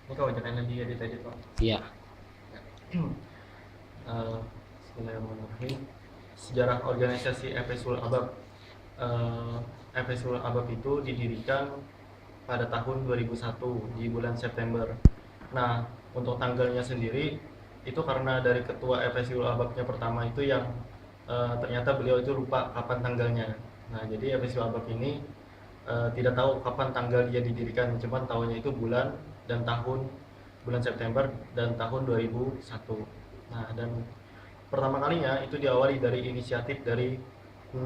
Ini kau jangan nanti edit-edit Pak. Iya. Bismillahirrahmanirrahim. Sejarah organisasi FSUL Abab. FSUL Abab itu didirikan pada tahun 2001 di bulan September. Nah, untuk tanggalnya sendiri itu karena dari ketua FSUL Ababnya pertama itu yang ternyata beliau itu lupa kapan tanggalnya. Nah, jadi FSUL Abab ini tidak tahu kapan tanggal dia didirikan, cuman tahunya itu bulan dan tahun, bulan September dan tahun 2001. Nah, dan pertama kalinya itu diawali dari inisiatif dari 6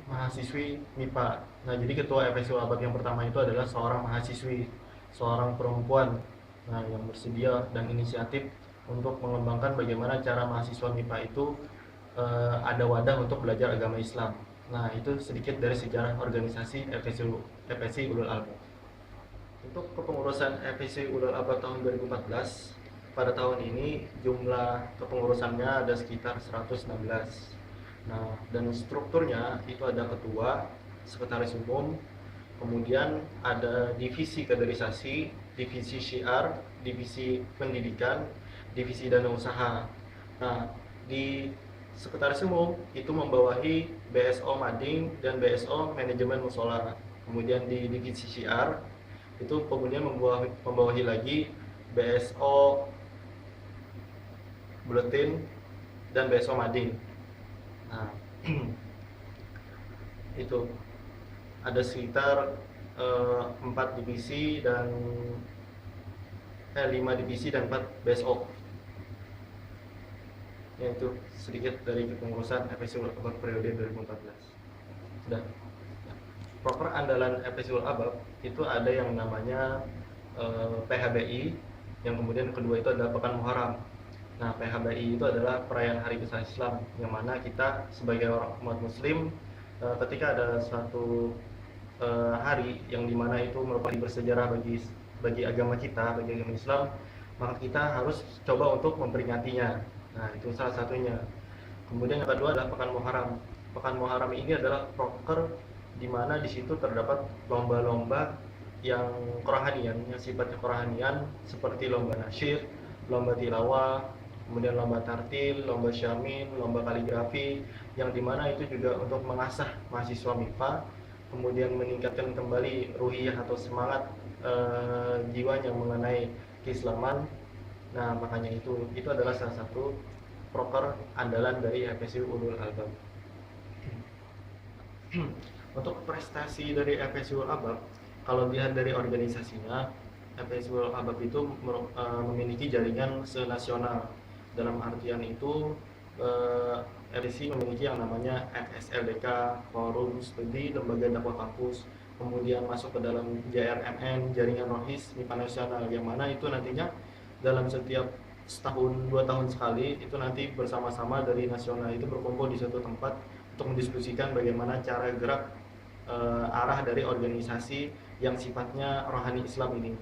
mahasiswi MIPA. Nah, jadi ketua FSU Abab yang pertama itu adalah seorang mahasiswi, seorang perempuan, nah, yang bersedia dan inisiatif untuk mengembangkan bagaimana cara mahasiswa MIPA itu ada wadah untuk belajar agama Islam. Nah, itu sedikit dari sejarah organisasi FSI Ulul Albab. Untuk kepengurusan FSI Ulul Albab tahun 2014, pada tahun ini jumlah kepengurusannya ada sekitar 116. Nah, dan strukturnya itu ada ketua, sekretaris umum, kemudian ada divisi kaderisasi, divisi syiar, divisi pendidikan, divisi dana usaha. Nah, di sekretaris umum itu membawahi BSO Mading dan BSO manajemen musola. Kemudian di divisi syiar itu kemudian membawahi lagi BSO Buletin dan BSO Mading. Nah, itu ada sekitar 4 divisi dan 5 divisi dan 4 BSO. Yaitu sedikit dari kepengurusan FSUL Abab periode 2014. Sudah. Proker andalan FSUL Abab itu ada yang namanya PHBI, yang kemudian kedua itu adalah Pekan Muharram. Nah, PHBI itu adalah perayaan Hari Besar Islam, yang mana kita sebagai orang umat Muslim ketika ada suatu hari yang dimana itu merupakan bersejarah bagi agama kita, bagi agama Islam, maka kita harus coba untuk memperingatinya. Nah, itu salah satunya. Kemudian yang kedua adalah Pekan Muharram. Pekan Muharram ini adalah proker di mana di situ terdapat lomba-lomba yang kerohanian, yang sifatnya kerohanian, seperti lomba nasyid, lomba tilawah, kemudian lomba tartil, lomba syamin, lomba kaligrafi, yang dimana itu juga untuk mengasah mahasiswa MIPA, kemudian meningkatkan kembali ruhiyah atau semangat jiwanya mengenai keislaman. Nah, makanya itu adalah salah satu proker andalan dari FSI Ulul Albab. Untuk prestasi dari FSI Ulul Albab, kalau dilihat dari organisasinya, FSI Ulul Albab itu memiliki jaringan senasional. Dalam artian itu FSI memiliki yang namanya FSLDK, Forum Studi Lembaga Dakwah Kampus, kemudian masuk ke dalam JRMN, Jaringan Rohis MIPA Nasional, yang mana itu nantinya dalam setiap setahun 2 tahun sekali itu nanti bersama-sama dari nasional itu berkumpul di suatu tempat untuk mendiskusikan bagaimana cara gerak arah dari organisasi yang sifatnya rohani Islam ini.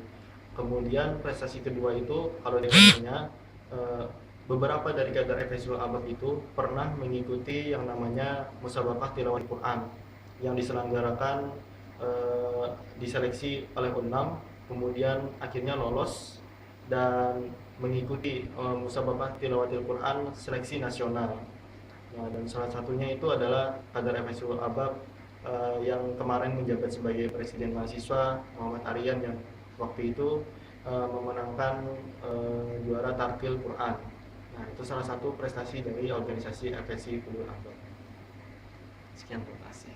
Kemudian prestasi kedua itu kalau dikatakannya beberapa dari kader FSUL Abab itu pernah mengikuti yang namanya musabaqah tilawah Quran yang diselenggarakan diseleksi oleh UNAM, kemudian akhirnya lolos dan mengikuti musabaqah tilawatil Quran seleksi nasional. Nah, dan salah satunya itu adalah kader FSUL Abab yang kemarin menjabat sebagai presiden mahasiswa, Muhammad Aryan, yang waktu itu memenangkan juara tartil Quran. Nah, itu salah satu prestasi dari organisasi FSI Ulul Albab. Sekian, terima kasih.